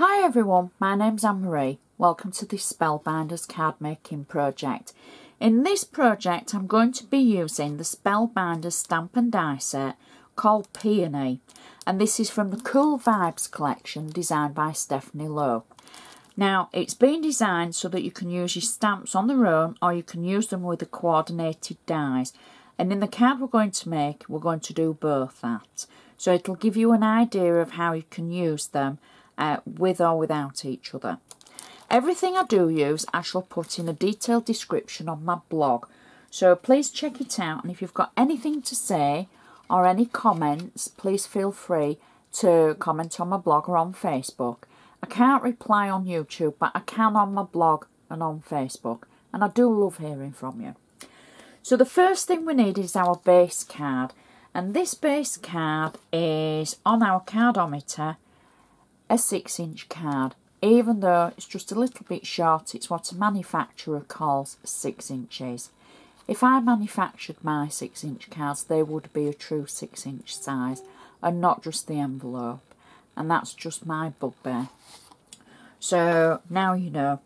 Hi everyone, my name's Anne-Marie. Welcome to this Spellbinders card making project. In this project I'm going to be using the Spellbinders stamp and die set called Peony, and this is from the Cool Vibes collection designed by Stephanie Lowe. Now it's been designed so that you can use your stamps on their own or you can use them with the coordinated dies, and in the card we're going to make we're going to do both that. So it'll give you an idea of how you can use them with or without each other. Everything I do use I shall put in a detailed description on my blog, so please check it out, and if you've got anything to say or any comments please feel free to comment on my blog or on Facebook. I can't reply on YouTube but I can on my blog and on Facebook, and I do love hearing from you. So the first thing we need is our base card, and this base card is on our cardometer a 6-inch card. Even though it's just a little bit short, it's what a manufacturer calls 6 inches. If I manufactured my 6-inch cards, they would be a true 6-inch size and not just the envelope, and that's just my bugbear. So now you know.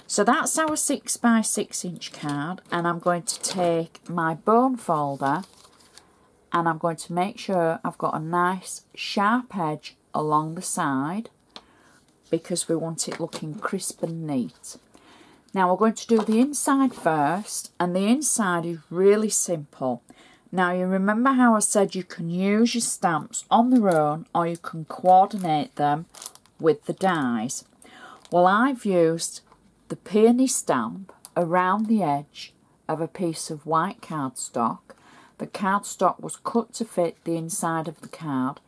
So that's our 6 by 6-inch card, and I'm going to take my bone folder and I'm going to make sure I've got a nice sharp edge along the side because we want it looking crisp and neat. Now we're going to do the inside first, and the inside is really simple. Now you remember how I said you can use your stamps on their own or you can coordinate them with the dies. Well, I've used the peony stamp around the edge of a piece of white cardstock. The cardstock was cut to fit the inside of the card.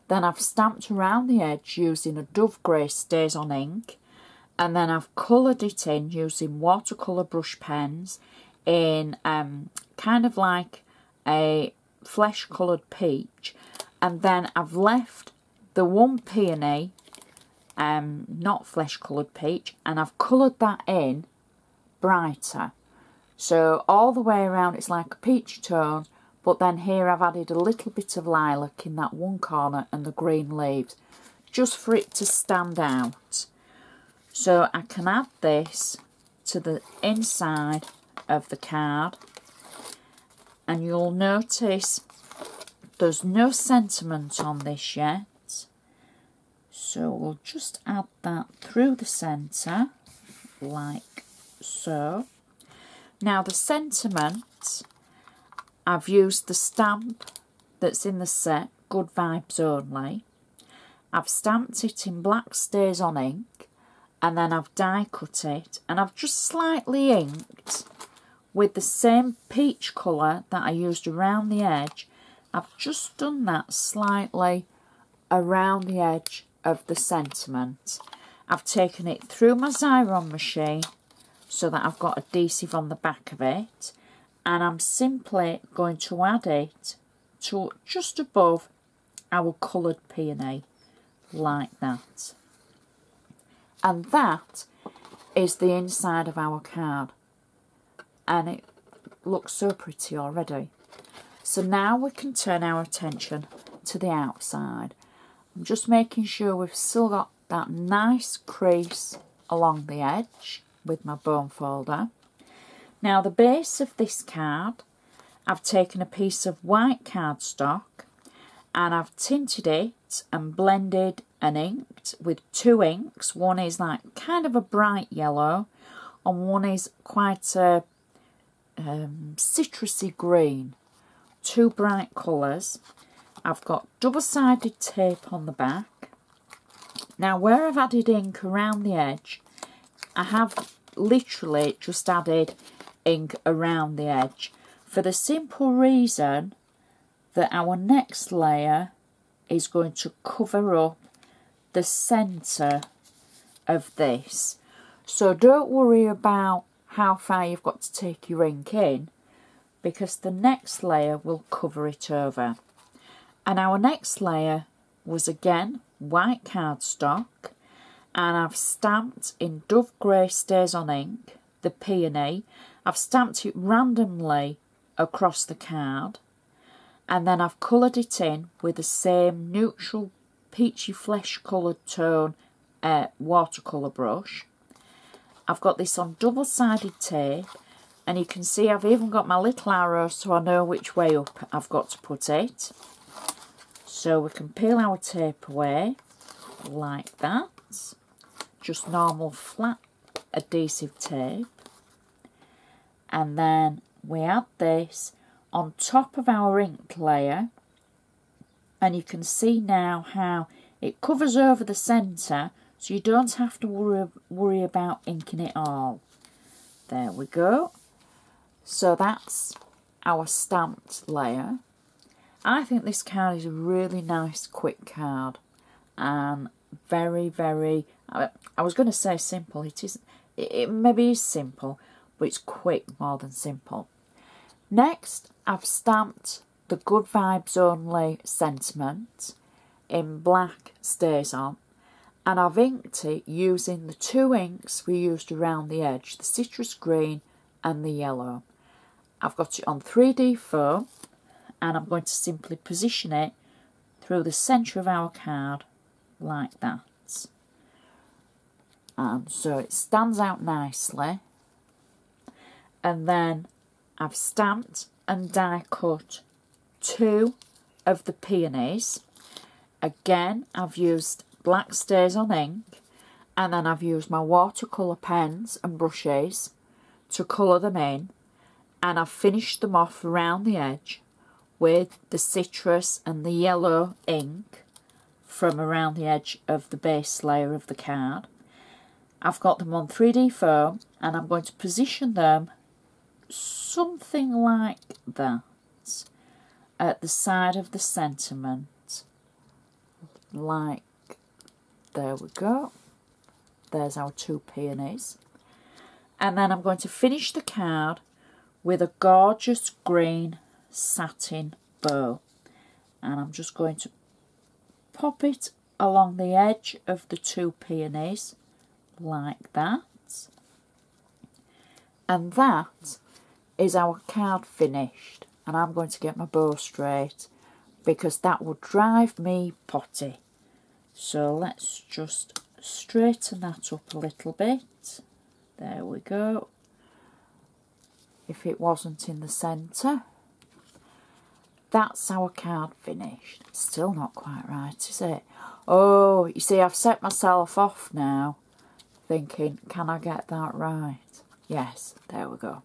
Then I've stamped around the edge using a Dove Grey Stays On ink, and then I've coloured it in using watercolour brush pens in kind of like a flesh coloured peach, and then I've left the one peony not flesh coloured peach, and I've coloured that in brighter. So all the way around it's like a peach tone, but then here I've added a little bit of lilac in that one corner and the green leaves, just for it to stand out. So I can add this to the inside of the card, and you'll notice there's no sentiment on this yet. So we'll just add that through the centre, like so. Now the sentiment, I've used the stamp that's in the set, Good Vibes Only. I've stamped it in black Stays On ink, and then I've die cut it, and I've just slightly inked with the same peach colour that I used around the edge. I've just done that slightly around the edge of the sentiment. I've taken it through my Xyron machine so that I've got adhesive on the back of it, and I'm simply going to add it to just above our coloured peony, like that. And that is the inside of our card, and it looks so pretty already. So now we can turn our attention to the outside. I'm just making sure we've still got that nice crease along the edge with my bone folder. Now the base of this card, I've taken a piece of white cardstock and I've tinted it and blended and inked with 2 inks. One is like kind of a bright yellow and one is quite a citrusy green. 2 bright colours. I've got double-sided tape on the back. Now where I've added ink around the edge, I have literally just added ink around the edge for the simple reason that our next layer is going to cover up the centre of this. So don't worry about how far you've got to take your ink in, because the next layer will cover it over. And our next layer was again white cardstock, and I've stamped in Dove Grey Stays On ink the peony. I've stamped it randomly across the card, and then I've coloured it in with the same neutral peachy flesh coloured tone watercolour brush. I've got this on double-sided tape, and you can see I've even got my little arrow so I know which way up I've got to put it. So we can peel our tape away like that. Just normal flat adhesive tape. And then we add this on top of our ink layer, and you can see now how it covers over the centre, so you don't have to worry about inking it all. There we go. So that's our stamped layer. I think this card is a really nice quick card, and very, very, I was going to say simple. It maybe is simple, but it's quick more than simple. Next, I've stamped the Good Vibes Only sentiment in black stays on, and I've inked it using the two inks we used around the edge, the citrus green and the yellow. I've got it on 3D foam, and I'm going to simply position it through the centre of our card like that. And so it stands out nicely. And then I've stamped and die cut two of the peonies. Again, I've used black stays on ink, and then I've used my watercolour pens and brushes to colour them in, and I've finished them off around the edge with the citrus and the yellow ink from around the edge of the base layer of the card. I've got them on 3D foam, and I'm going to position them something like that at the side of the sentiment, like, there we go. There's our two peonies. And then I'm going to finish the card with a gorgeous green satin bow, and I'm just going to pop it along the edge of the two peonies like that. And that is our card finished, and I'm going to get my bow straight because that would drive me potty. So let's just straighten that up a little bit. There we go. If it wasn't in the centre. That's our card finished. It's still not quite right, is it? Oh, you see, I've set myself off now, thinking, can I get that right? Yes, there we go.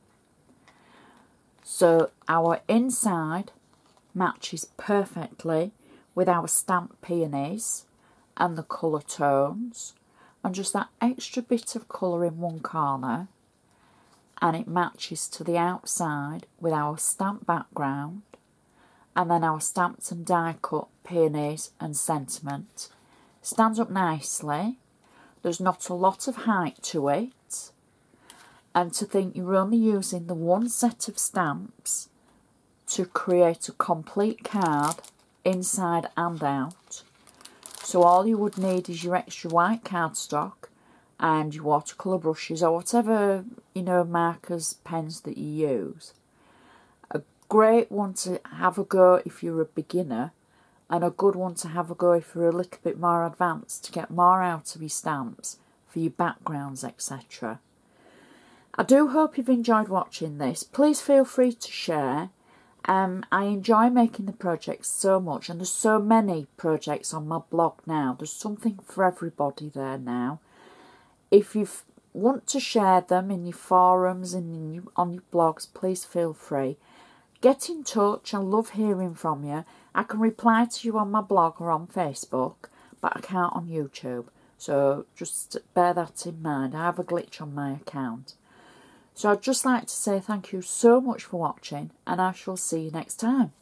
So our inside matches perfectly with our stamped peonies and the colour tones, and just that extra bit of colour in one corner, and it matches to the outside with our stamped background, and then our stamped and die cut peonies and sentiment. Stands up nicely. There's not a lot of height to it, and to think you're only using the one set of stamps to create a complete card inside and out. So all you would need is your extra white cardstock and your watercolour brushes, or whatever, you know, markers, pens that you use. A great one to have a go if you're a beginner, and a good one to have a go if you're a little bit more advanced, to get more out of your stamps for your backgrounds, etc. I do hope you've enjoyed watching this. Please feel free to share. I enjoy making the projects so much, and there's so many projects on my blog now. There's something for everybody there now. If you want to share them in your forums and on your blogs, please feel free. Get in touch. I love hearing from you. I can reply to you on my blog or on Facebook, but I can't on YouTube. So just bear that in mind. I have a glitch on my account. So I'd just like to say thank you so much for watching, and I shall see you next time.